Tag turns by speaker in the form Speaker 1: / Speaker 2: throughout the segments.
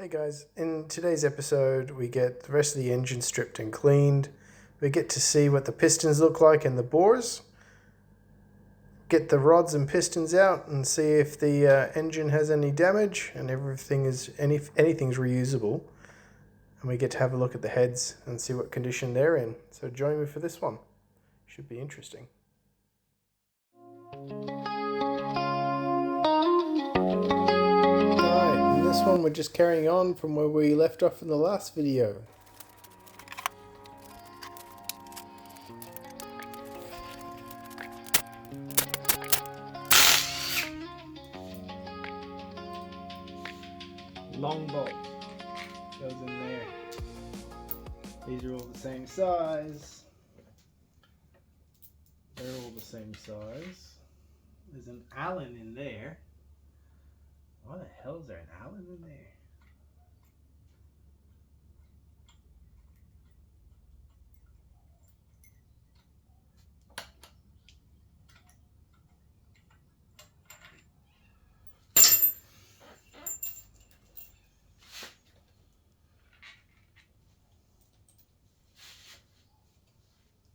Speaker 1: Hey guys, in today's episode we get the rest of the engine stripped and cleaned. We get to see what the pistons look like and the bores. Get the rods and pistons out and see if the engine has any damage and anything's reusable. And we get to have a look at the heads and see what condition they're in. So join me for this one. Should be interesting. This one we're just carrying on from where we left off in the last video. Long bolt goes in there. These are all the same size. They're all the same size. There's an Allen in there. Why the hell is there an Allen in there?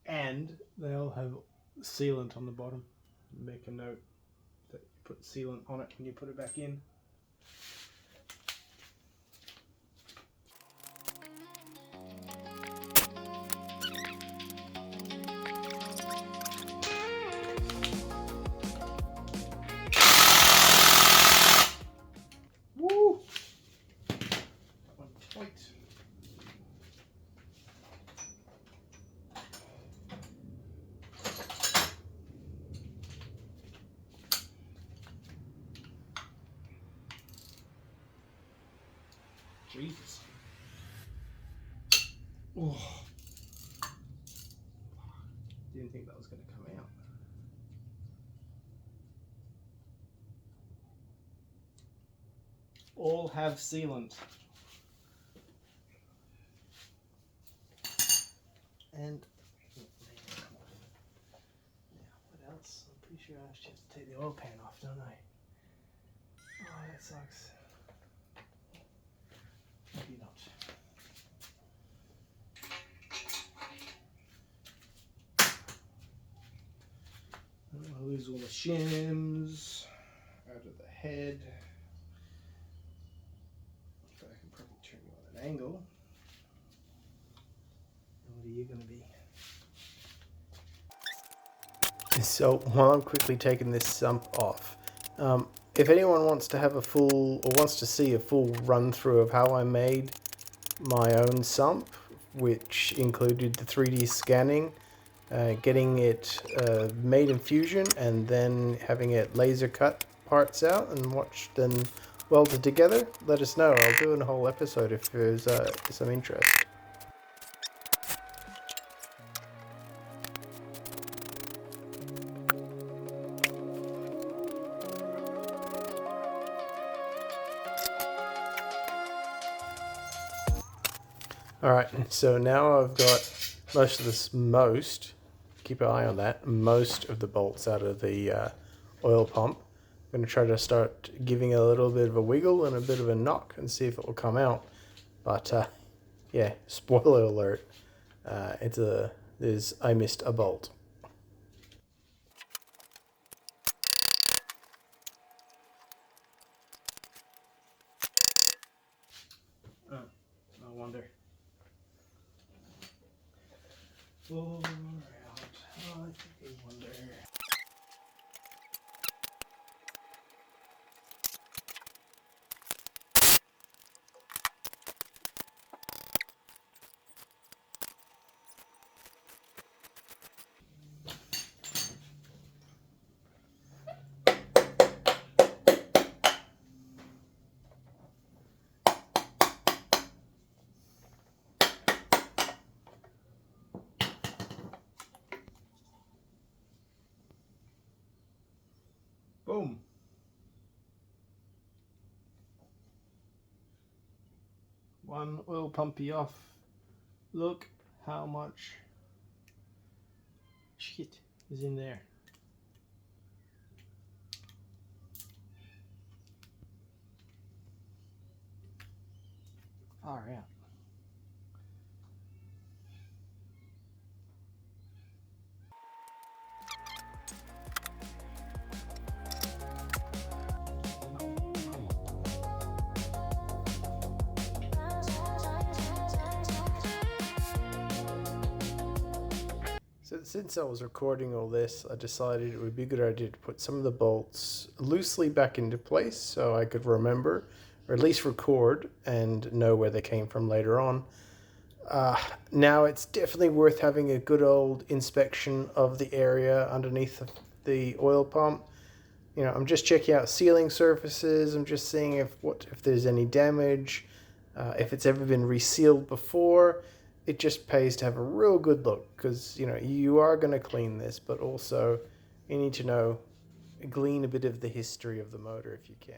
Speaker 1: And they all have sealant on the bottom. Make a note that you put sealant on it when you put it back in. Woo! One tight. Jesus. Oh. Didn't think that was going to come out. All have sealant. And now what else? I'm pretty sure I actually have to take the oil pan off, don't I? Oh, that sucks. Maybe not. I'll lose all the shims out of the head. But I can probably turn you on an angle. And what are you going to be? So while I'm quickly taking this sump off, if anyone wants to have wants to see a full run through of how I made my own sump, which included the 3D scanning, getting it made in Fusion, and then having it laser cut parts out and watch them welded together, let us know. I'll do a whole episode if there's some interest. Alright, so now I've got keep an eye on that, most of the bolts out of the oil pump. I'm going to try to start giving it a little bit of a wiggle and a bit of a knock and see if it will come out. But yeah, spoiler alert, I missed a bolt. Oh, I wonder. Oh, I think I wonder. Boom. One oil pumpy off. Look how much shit is in there. far out. So since I was recording all this, I decided it would be a good idea to put some of the bolts loosely back into place so I could remember, or at least record and know where they came from later on. Now it's definitely worth having a good old inspection of the area underneath the oil pump. You know, I'm just checking out sealing surfaces. I'm just seeing if there's any damage, if it's ever been resealed before. It just pays to have a real good look because, you know, you are going to clean this, but also you need to glean a bit of the history of the motor if you can.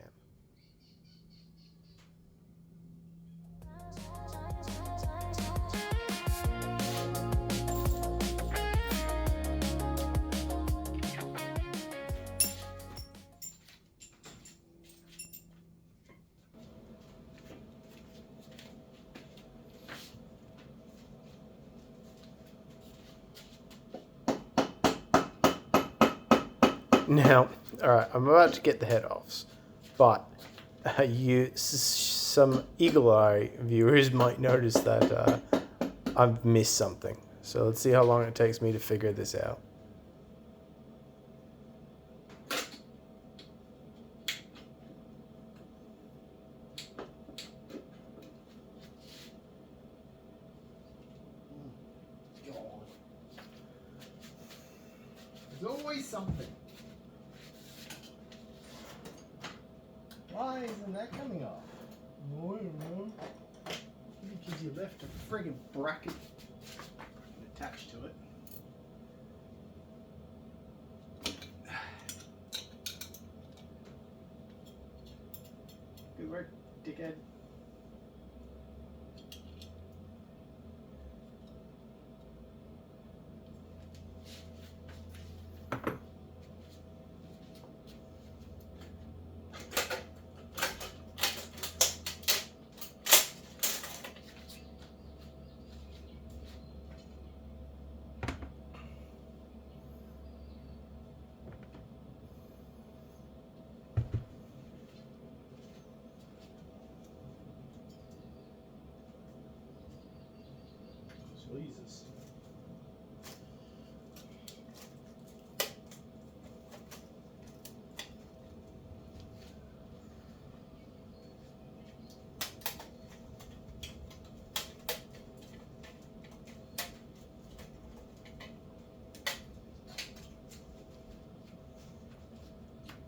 Speaker 1: Now, alright, I'm about to get the head offs, but some eagle eye viewers might notice that I've missed something. So let's see how long it takes me to figure this out. There's always something. Why isn't that coming off? No, I don't know. Because you left a friggin' bracket attached to it. Good work, dickhead. Jesus.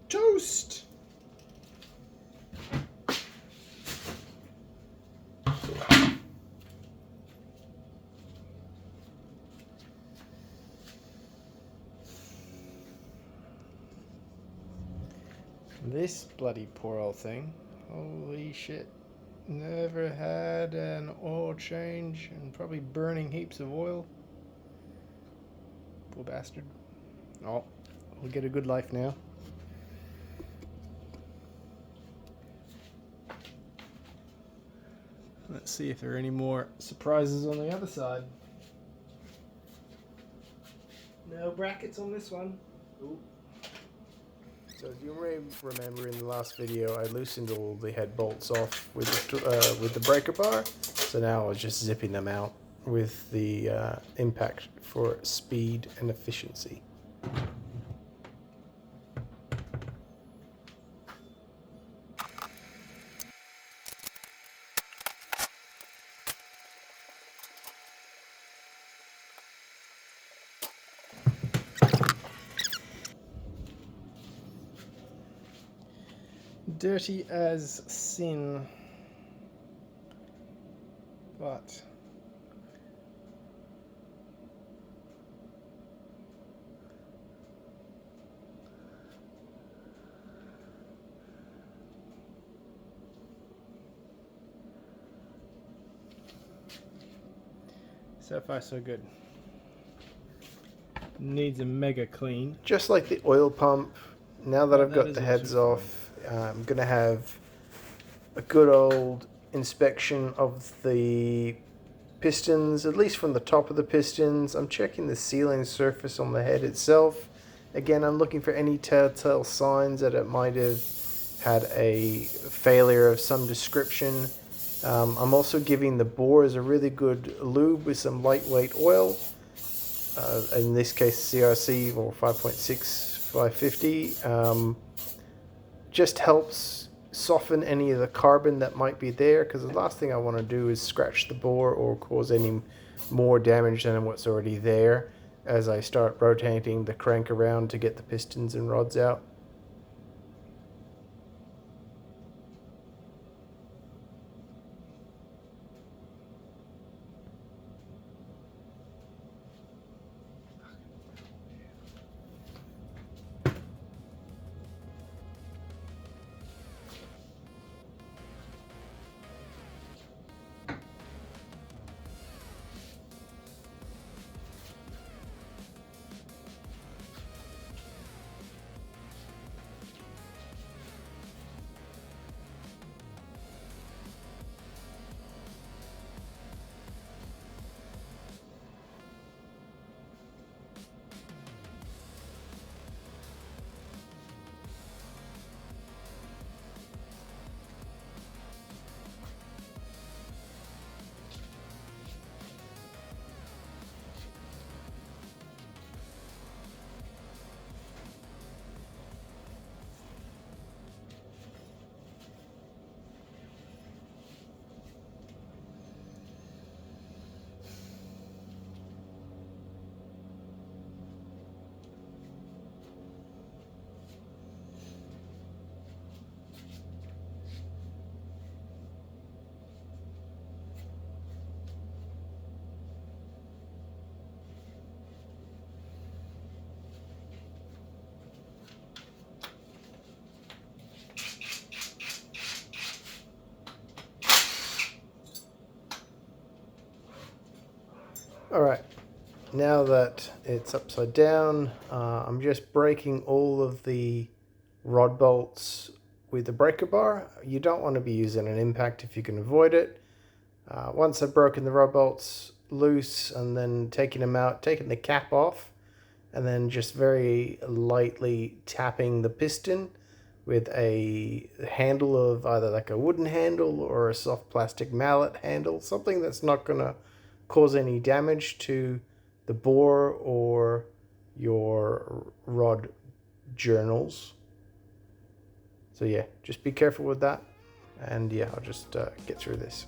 Speaker 1: Toast! This bloody poor old thing, holy shit, never had an oil change and probably burning heaps of oil. Poor bastard. Oh, we'll get a good life now. Let's see if there are any more surprises on the other side. No brackets on this one. Ooh. So as you may remember in the last video, I loosened all the head bolts off with the breaker bar. So now I was just zipping them out with the impact for speed and efficiency. Dirty as sin, but so far so good. Needs a mega clean. Just like the oil pump, now that I've got the heads off, I'm going to have a good old inspection of the pistons, at least from the top of the pistons. I'm checking the sealing surface on the head itself. Again, I'm looking for any telltale signs that it might have had a failure of some description. I'm also giving the bores a really good lube with some lightweight oil. In this case, CRC or 5.6 550. Just helps soften any of the carbon that might be there, because the last thing I want to do is scratch the bore or cause any more damage than what's already there as I start rotating the crank around to get the pistons and rods out. Alright, now that it's upside down, I'm just breaking all of the rod bolts with the breaker bar. You don't want to be using an impact if you can avoid it. Once I've broken the rod bolts loose and then taking them out, taking the cap off, and then just very lightly tapping the piston with a handle of either like a wooden handle or a soft plastic mallet handle, something that's not going to cause any damage to the bore or your rod journals. So yeah, just be careful with that, and yeah, I'll just get through this.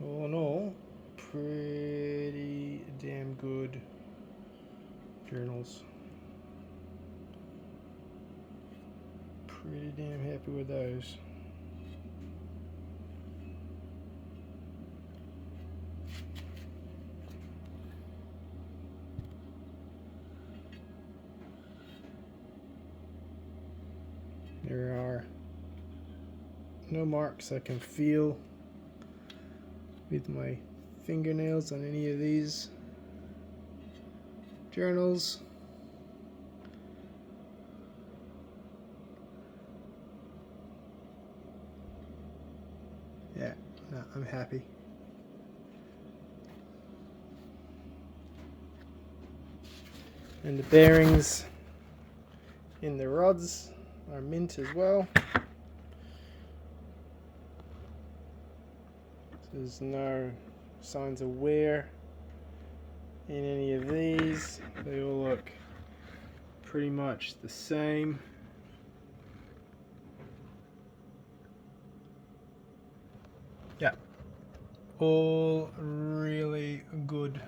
Speaker 1: All in all, pretty damn good journals. Pretty damn happy with those. There are no marks I can feel with my fingernails on any of these journals. Yeah, no, I'm happy. And the bearings in the rods are mint as well. There's no signs of wear in any of these. They all look pretty much the same. Yeah, all really good.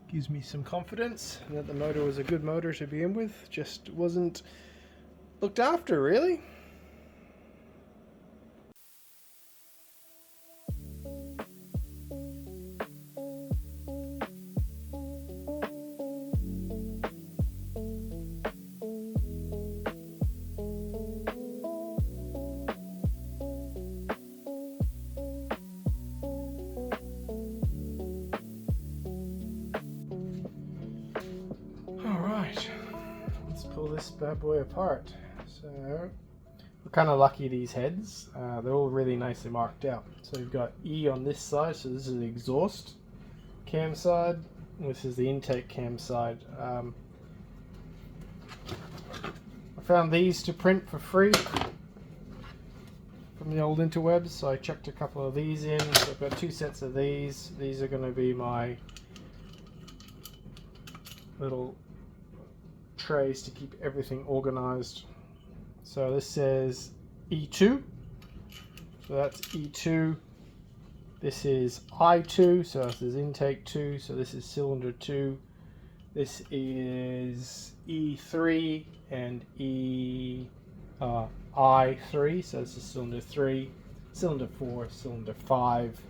Speaker 1: Gives me some confidence that the motor was a good motor to begin with, just wasn't looked after really. Alright, let's pull this bad boy apart. So, we're kind of lucky these heads, they're all really nicely marked out. So you've got E on this side, so this is the exhaust cam side, this is the intake cam side. I found these to print for free from the old interwebs, so I chucked a couple of these in. So I've got 2 sets of these. These are going to be my little trays to keep everything organized. So this says E2, so that's E2. This is I2, so this is intake 2, so this is cylinder 2. This is E3 and I3, so this is cylinder 3, cylinder 4, cylinder 5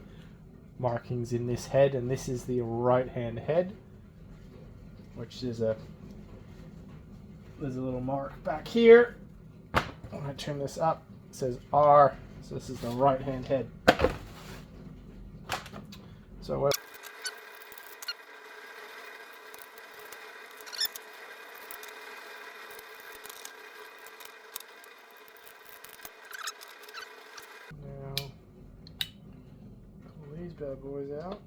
Speaker 1: markings in this head, and this is the right hand head, which is there's a little mark back here. When I turn this up, it says R, so this is the right hand head. So what now, pull these bad boys out.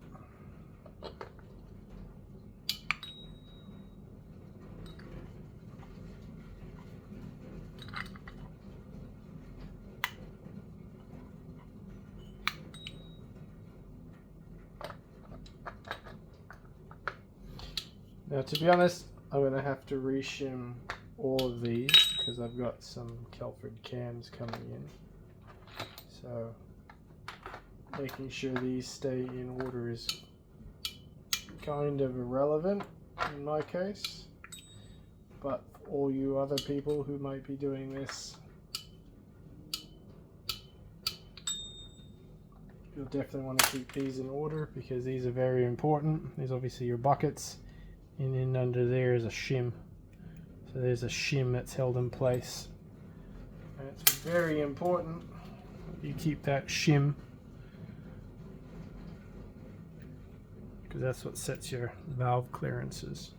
Speaker 1: Now, to be honest, I'm going to have to reshim all of these because I've got some Kelford cams coming in. So, making sure these stay in order is kind of irrelevant in my case. But for all you other people who might be doing this, you'll definitely want to keep these in order because these are very important. These are obviously your buckets. And then under there is a shim. So there's a shim that's held in place. And it's very important that you keep that shim, because that's what sets your valve clearances.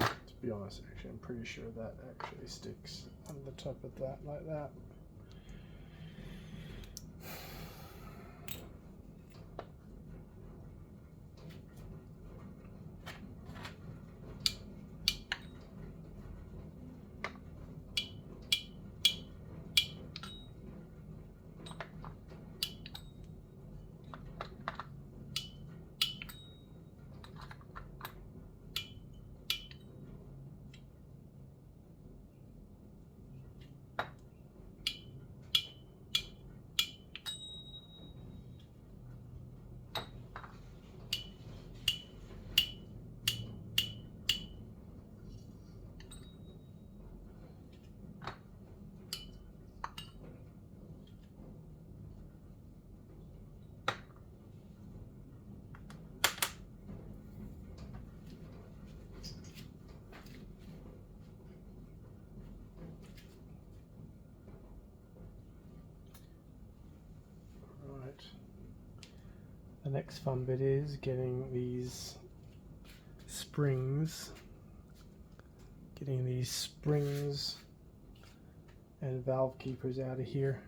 Speaker 1: To be honest, actually, I'm pretty sure that actually sticks on the top of that like that. The next fun bit is getting these springs and valve keepers out of here.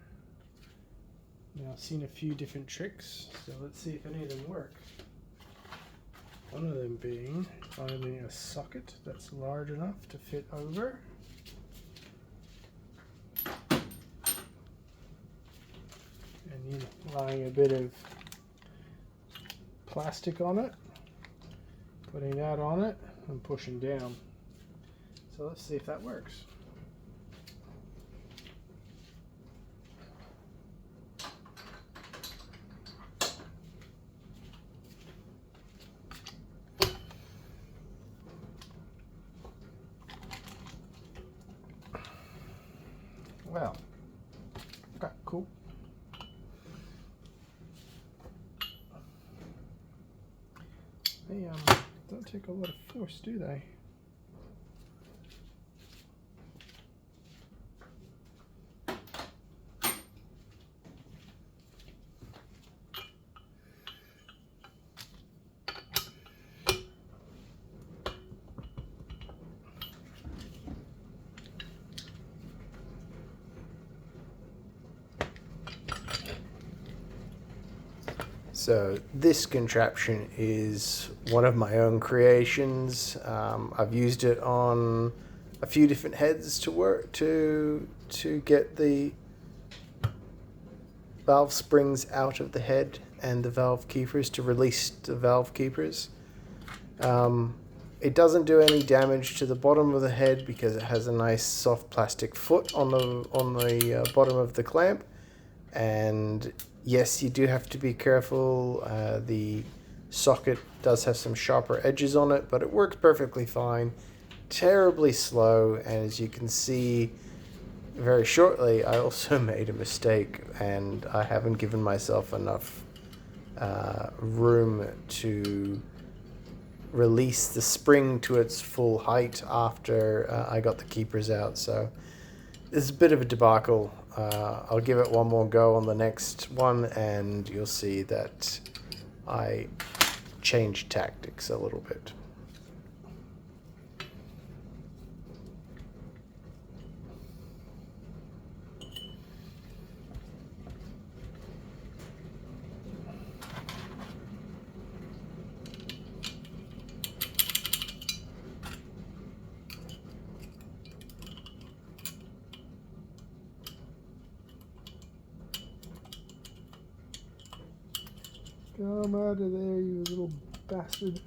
Speaker 1: Now, I've seen a few different tricks, so let's see if any of them work. One of them being finding a socket that's large enough to fit over. And laying a bit of plastic on it, putting that on it, and pushing down. So let's see if that works. Well, okay, cool. They don't take a lot of force, do they? So this contraption is one of my own creations. I've used it on a few different heads to work to get the valve springs out of the head and the valve keepers to release the valve keepers. It doesn't do any damage to the bottom of the head because it has a nice soft plastic foot on the bottom of the clamp. And yes, you do have to be careful. The socket does have some sharper edges on it, but it works perfectly fine. Terribly slow, and as you can see very shortly, I also made a mistake, and I haven't given myself enough room to release the spring to its full height after I got the keepers out. So it's a bit of a debacle. I'll give it one more go on the next one, and you'll see that I changed tactics a little bit. Come out of there, you little bastard.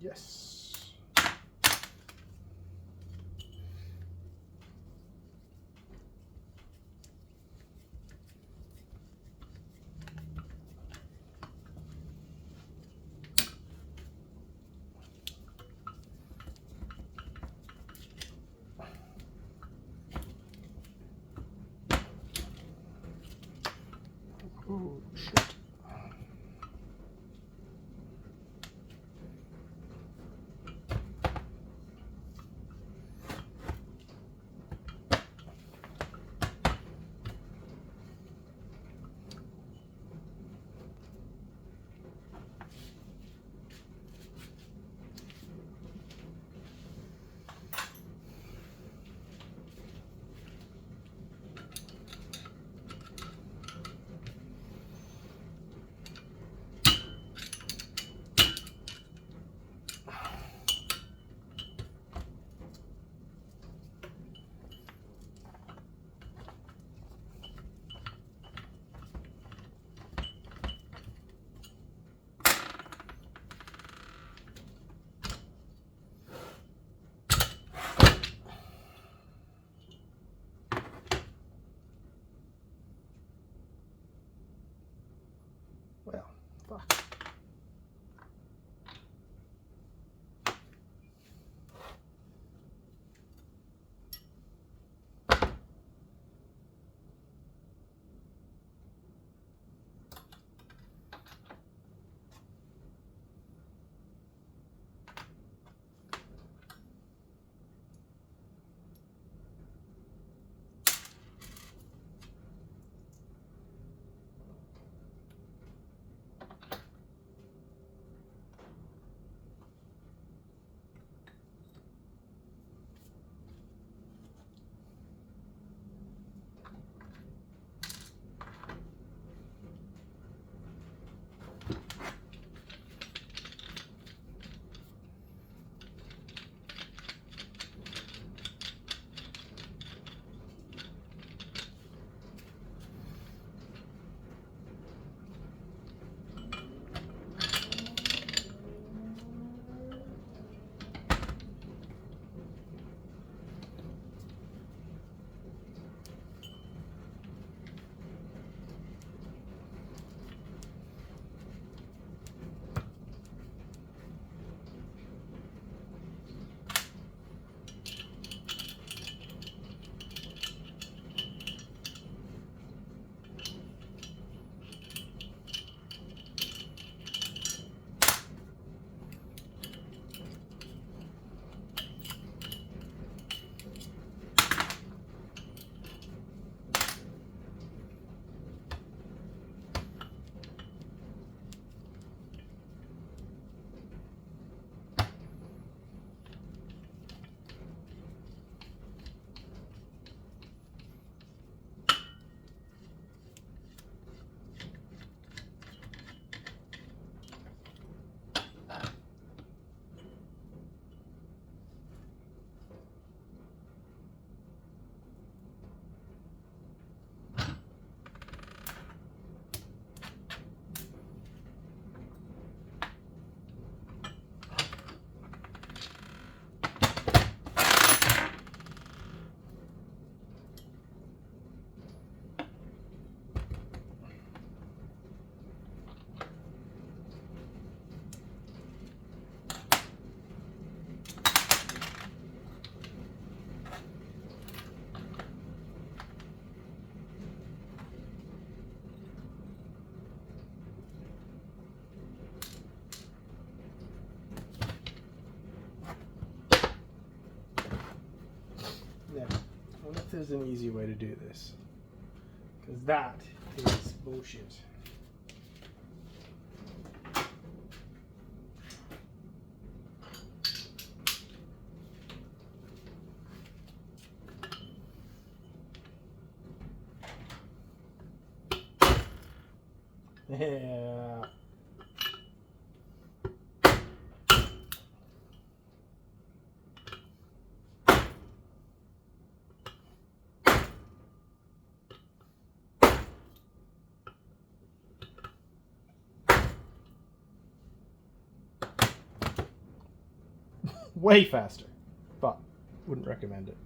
Speaker 1: Yes. Oh, shit. there's an easy way to do this, because that is bullshit. Yeah. Way faster, but wouldn't recommend it.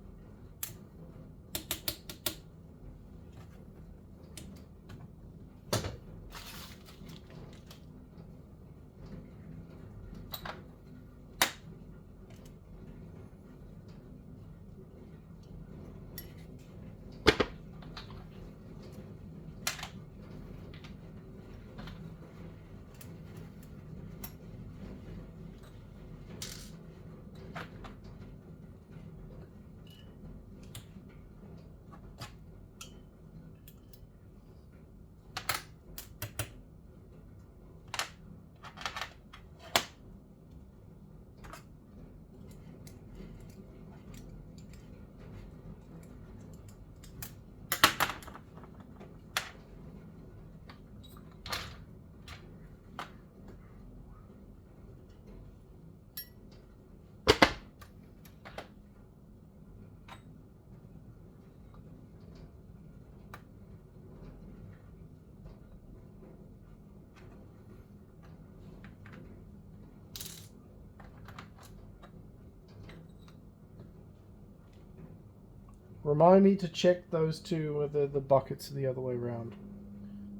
Speaker 1: Remind me to check those two, whether the buckets are the other way around.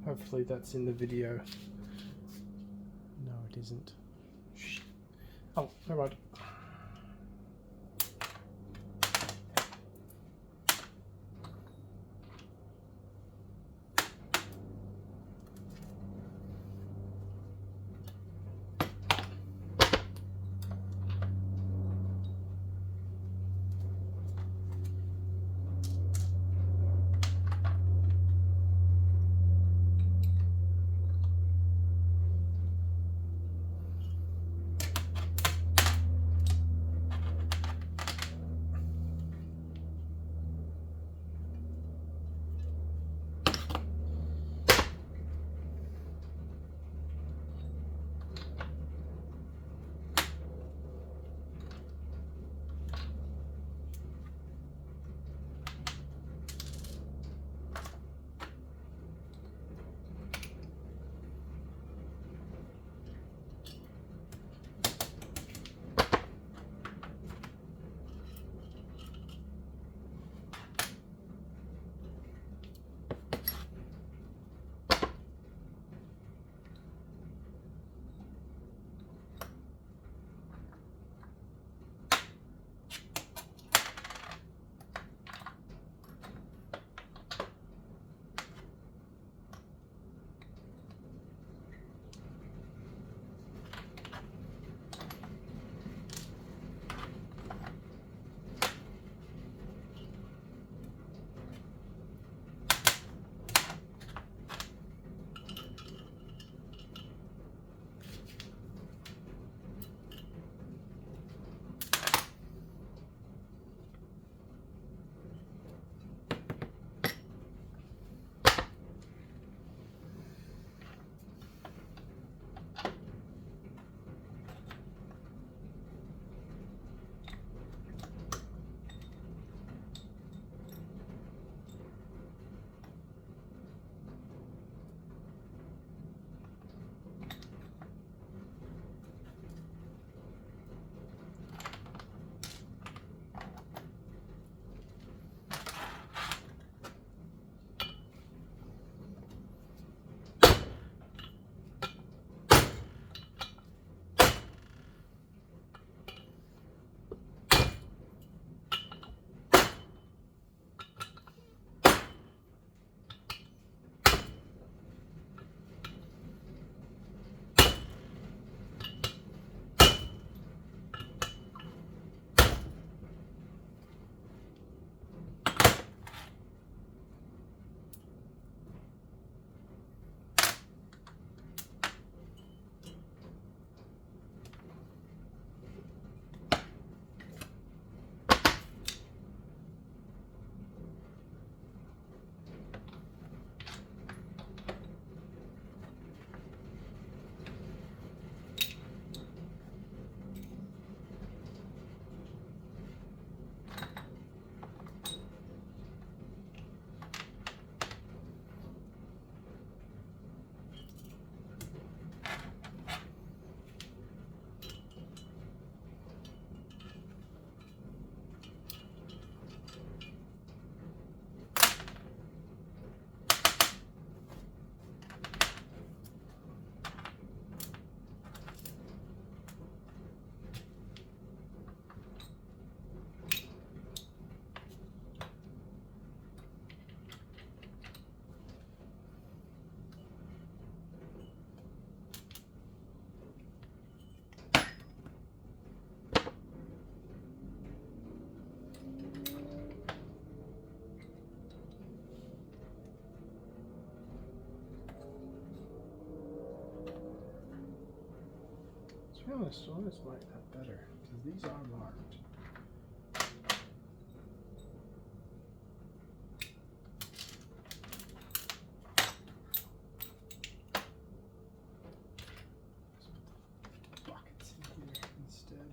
Speaker 1: Hopefully that's in the video. No, it isn't. Shit. Oh, never mind. To be honest, I almost like that better because these are marked. Buckets in here instead.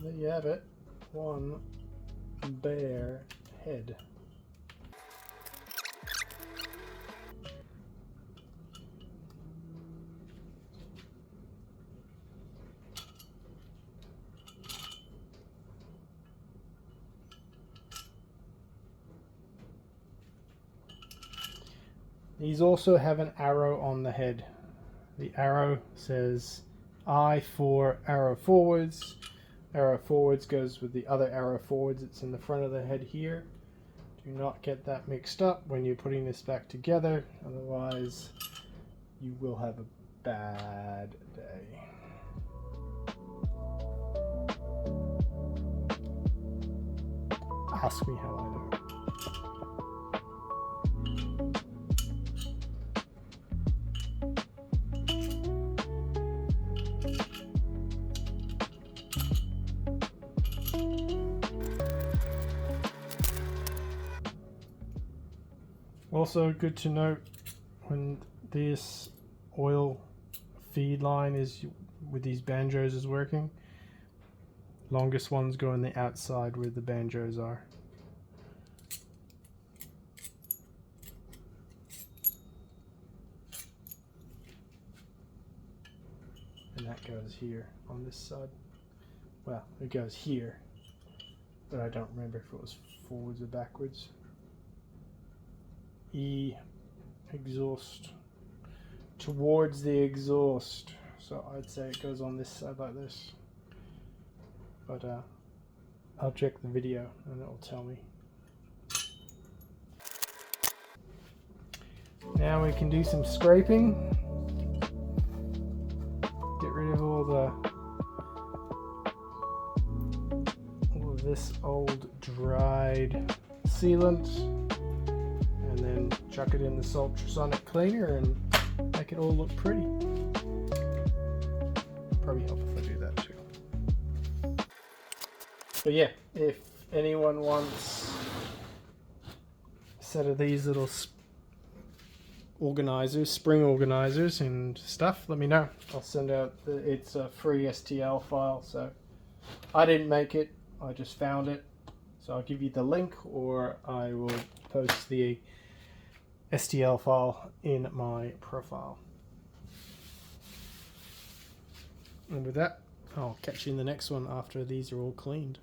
Speaker 1: There you have it, one bare head. These also have an arrow on the head. The arrow says I for arrow forwards. Arrow forwards goes with the other arrow forwards. It's in the front of the head here. Do not get that mixed up when you're putting this back together, otherwise you will have a bad day. Ask me how I know. Also good to note when this oil feed line is with these banjos is working, longest ones go on the outside where the banjos are. here on this side. Well, it goes here, but I don't remember if it was forwards or backwards. E exhaust towards the exhaust, so I'd say it goes on this side like this, but I'll check the video and it will tell me. Now we can do some scraping, get rid of all of this old dried sealant, and then chuck it in this ultrasonic cleaner and make it all look pretty. Probably help if I do that too. But yeah, if anyone wants a set of these little organizers, spring organizers and stuff, let me know. I'll send out it's a free STL file, so I didn't make it, I just found it, so I'll give you the link, or I will post the STL file in my profile. And with that, I'll catch you in the next one after these are all cleaned.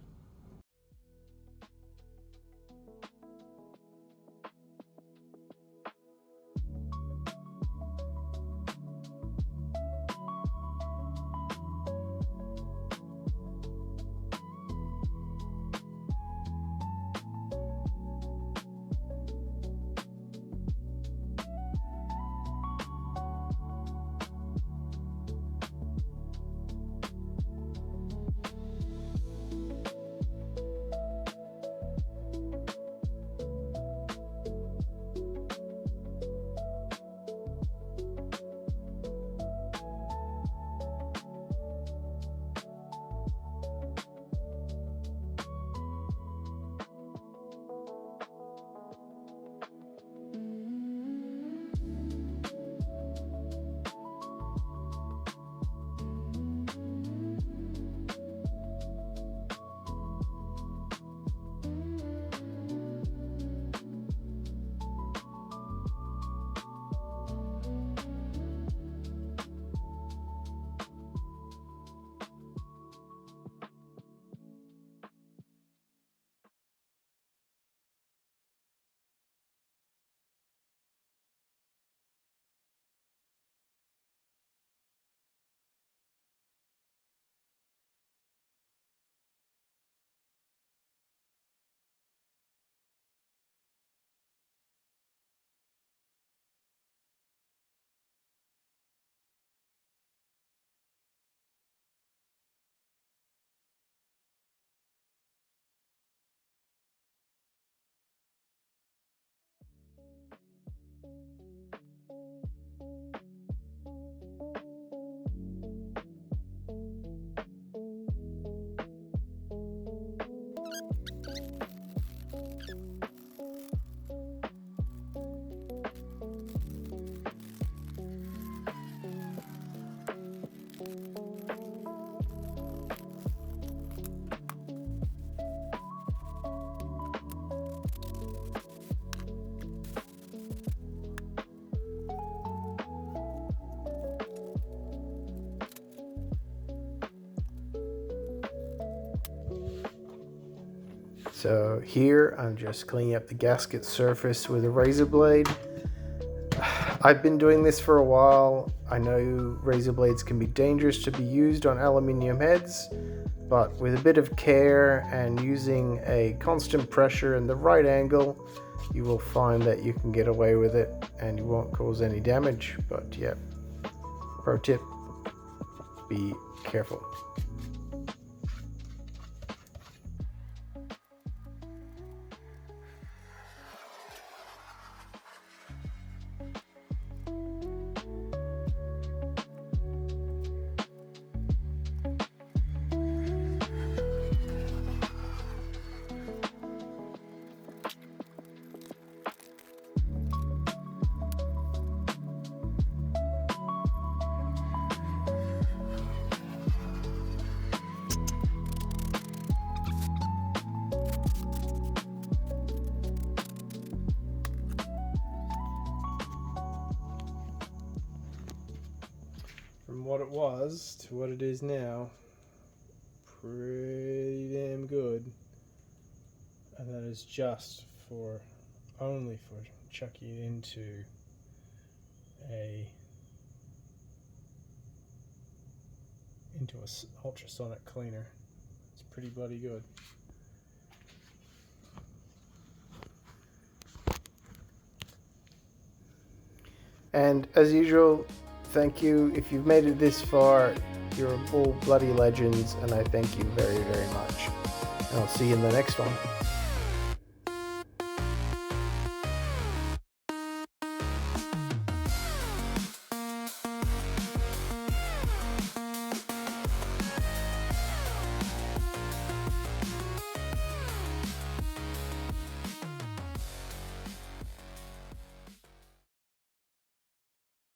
Speaker 1: So here I'm just cleaning up the gasket surface with a razor blade. I've been doing this for a while. I know razor blades can be dangerous to be used on aluminium heads, but with a bit of care and using a constant pressure and the right angle, you will find that you can get away with it and you won't cause any damage. But yeah, pro tip, be careful. what it was to what it is now, pretty damn good. And that is just for, only for chucking it into a ultrasonic cleaner. It's pretty bloody good. And as usual, thank you. If you've made it this far, you're all bloody legends, and I thank you very, very much. And I'll see you in the next one.